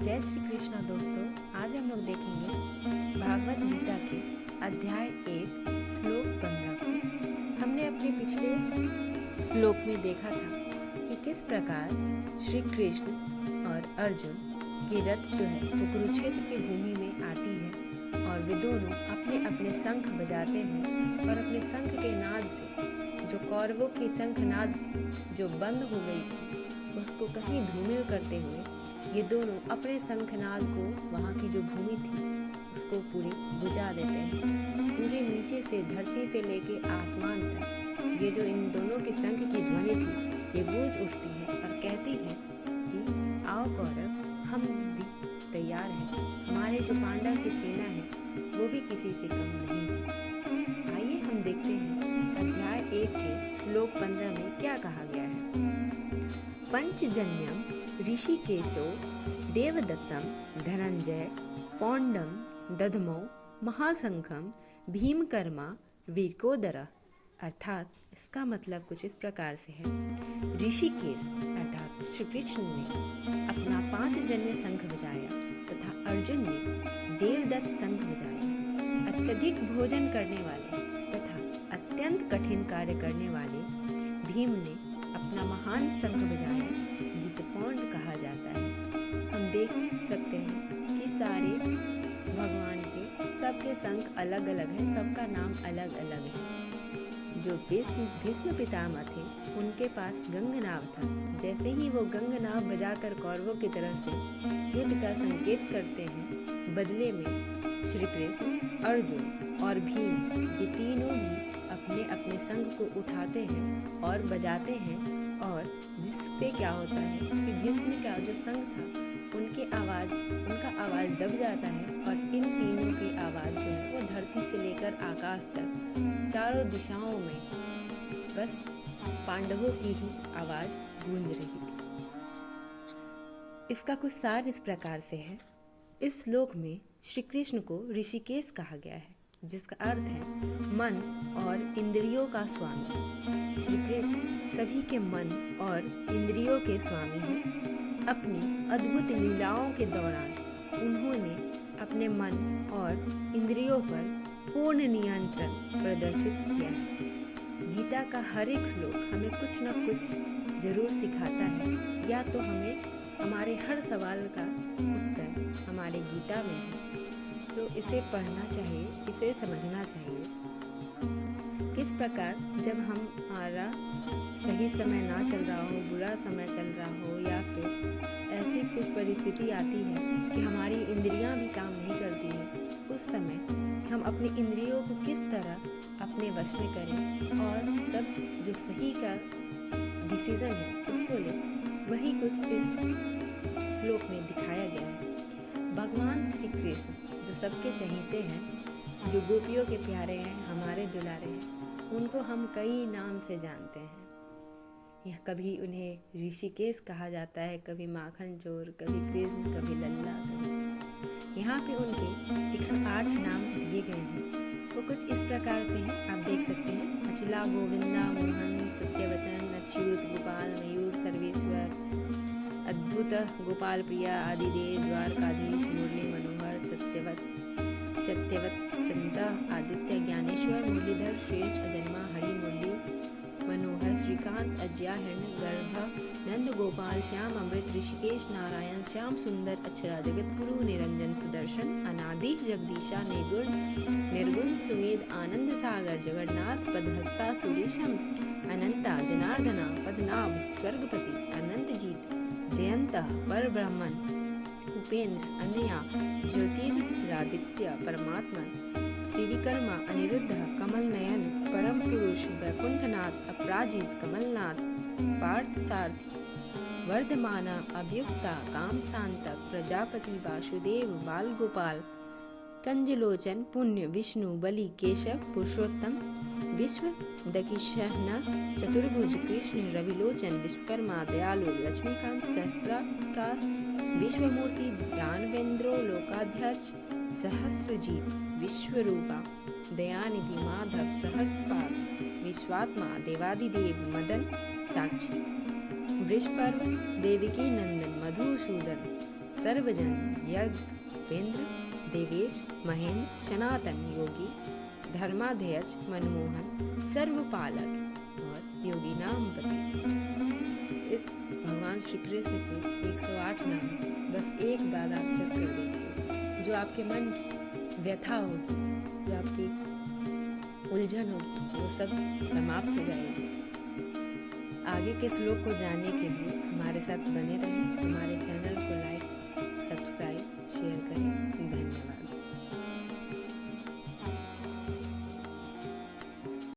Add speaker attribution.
Speaker 1: जय श्री कृष्णा दोस्तों। आज हम लोग देखेंगे भागवत गीता के अध्याय 1 श्लोक 15 को। हमने अपने पिछले श्लोक में देखा था कि किस प्रकार श्री कृष्ण और अर्जुन की रथ जो है वो कुरुक्षेत्र की भूमि में आती है और वे दोनों अपने अपने शंख बजाते हैं और अपने शंख के नाद से जो कौरवों की शंखनाद थी जो बंद हो गई थी उसको कहीं धूमिल करते हुए ये दोनों अपने शंखनाद को वहाँ की जो भूमि थी उसको पूरी बुझा देते हैं। पूरे नीचे से धरती से लेके आसमान तक ये जो इन दोनों के शंख की ध्वनि थी ये गूंज उठती है और कहती है कि आओ कौरव, हम भी तैयार हैं। हमारे जो पांडव की सेना है वो भी किसी से कम नहीं है। आइए हम देखते हैं अध्याय 1 के श्लोक 15 में क्या कहा गया है। पंचजन्यम ऋषिकेशो देवदत्तम धनंजय पौंडम दधमो महाशंखम भीमकर्मा वीरकोदरः। अर्थात इसका मतलब कुछ इस प्रकार से है। ऋषिकेश अर्थात श्री कृष्ण ने अपना 5 जन्य शंख बजाया तथा अर्जुन ने देवदत्त शंख बजाया। अत्यधिक भोजन करने वाले तथा अत्यंत कठिन कार्य करने वाले भीम ने अपना महान शंख बजाया जिसे पौंड कहा जाता है। हम देख सकते हैं कि सारे भगवान के सबके शंख अलग अलग हैं, सबका नाम अलग अलग है। जो भीष्म पितामह थे उनके पास गंगनाव था। जैसे ही वो गंगनाव बजाकर कौरवों की तरफ से युद्ध का संकेत करते हैं, बदले में श्री कृष्ण, अर्जुन और भीम ये तीनों भी अपने अपने शंख को उठाते हैं और बजाते हैं और जिससे क्या होता है कि भीष्म का जो शंख था उनका आवाज़ दब जाता है और इन तीनों की आवाज़ जो है वो धरती से लेकर आकाश तक चारों दिशाओं में बस पांडवों की ही आवाज़ गूंज रही थी। इसका कुछ सार इस प्रकार से है। इस श्लोक में श्री कृष्ण को ऋषिकेश कहा गया है जिसका अर्थ है मन और इंद्रियों का स्वामी। श्री कृष्ण सभी के मन और इंद्रियों के स्वामी हैं। अपनी अद्भुत लीलाओं के दौरान उन्होंने अपने मन और इंद्रियों पर पूर्ण नियंत्रण प्रदर्शित किया है। गीता का हर एक श्लोक हमें कुछ न कुछ जरूर सिखाता है, या तो हमें हमारे हर सवाल का उत्तर हमारे गीता में है। तो इसे पढ़ना चाहिए, इसे समझना चाहिए। किस प्रकार जब हमारा सही समय ना चल रहा हो, बुरा समय चल रहा हो या फिर ऐसी कुछ परिस्थिति आती है कि हमारी इंद्रियां भी काम नहीं करती है, उस समय हम अपनी इंद्रियों को किस तरह अपने वश में करें और तब जो सही का डिसीजन है उसको लें, वही कुछ इस श्लोक में दिखाया गया है। भगवान श्री कृष्ण जो सबके चहेते हैं, जो गोपियों के प्यारे हैं, हमारे दुलारे हैं, उनको हम कई नाम से जानते हैं। यह कभी उन्हें ऋषिकेश कहा जाता है, कभी माखन चोर, कभी कृष्ण, कभी लल्ला, कभी यहाँ पे उनके 108 नाम दिए गए हैं। वो कुछ इस प्रकार से हैं, आप देख सकते हैं। अचिला, गोविंदा, मोहन, सत्यवचन, अच्युत, गोपाल, मयूर, सर्वेश्वर, अद्भुत, गोपाल प्रिया, आदिदेव, द्वारकाधीश, मुरली मनोहर, सत्यवत, संत, आदित्य, ज्ञानेश्वर, मुरलीधर, श्रेष्ठ, अजन्मा, हरि, मुरली मनोहर, श्रीकांत, अजया, हिरण्य गर्भ, नंद गोपाल, श्याम, अमृत, ऋषिकेश, नारायण, श्याम सुंदर, अक्षरा, जगतगुरु, निरंजन, सुदर्शन, अनादि, जगदीशा, निर्गुण, सुमेध, आनंद सागर, जगन्नाथ, पदहस्ता, सुरेशम, अनंता, जनार्दना, पद्मनाभ, स्वर्गपति, अनंत जीत, जयंत, पर ब्रह्मन, उपेंद्र, अनया, ज्योतिरादित्य, परमात्मा, त्रिविक्रमा, अनिरुद्ध, कमल नयन, परम पुरुष, वैकुंठनाथ, अपराजित, कमलनाथ, पार्थ सारथी, वर्धमान, अभयुक्ता, काम शांतक, प्रजापति, वासुदेव, बाल गोपाल, कंजलोचन, पुण्य, विष्णु, बलि, केशव, पुरुषोत्तम, विश्व दकिशहन, चतुर्भुज, कृष्ण, रविलोचन, विश्वकर्मा, दयालु, लक्ष्मीकांत, सहस्त्राकाश, विश्वमूर्ति, दानवेंद्रो, लोकाध्यक्ष, सहस्रजीत, विश्वरूपा, दयानिधि, माधव, सहस्रपाद, विश्वात्मा, देवादिदेव, मदन, साक्षी, वृषपर्व, देवकी नंदन, मधुसूदन, सर्वजन यज्ञ वेंद्र देवेश महेंद्र सनातन योगी धर्माध्यक्ष मनमोहन सर्वपालक और योगी नाम पति। इस भगवान श्री कृष्ण के 108 नाम बस एक बार आप जप कर देखिए, जो आपके मन की व्यथा होगी, जो आपकी उलझन होगी, वो सब समाप्त हो जाएगी। आगे के श्लोक को जानने के लिए हमारे साथ बने रहें। हमारे चैनल को लाइक, सब्सक्राइब, शेयर करें। धन्यवाद।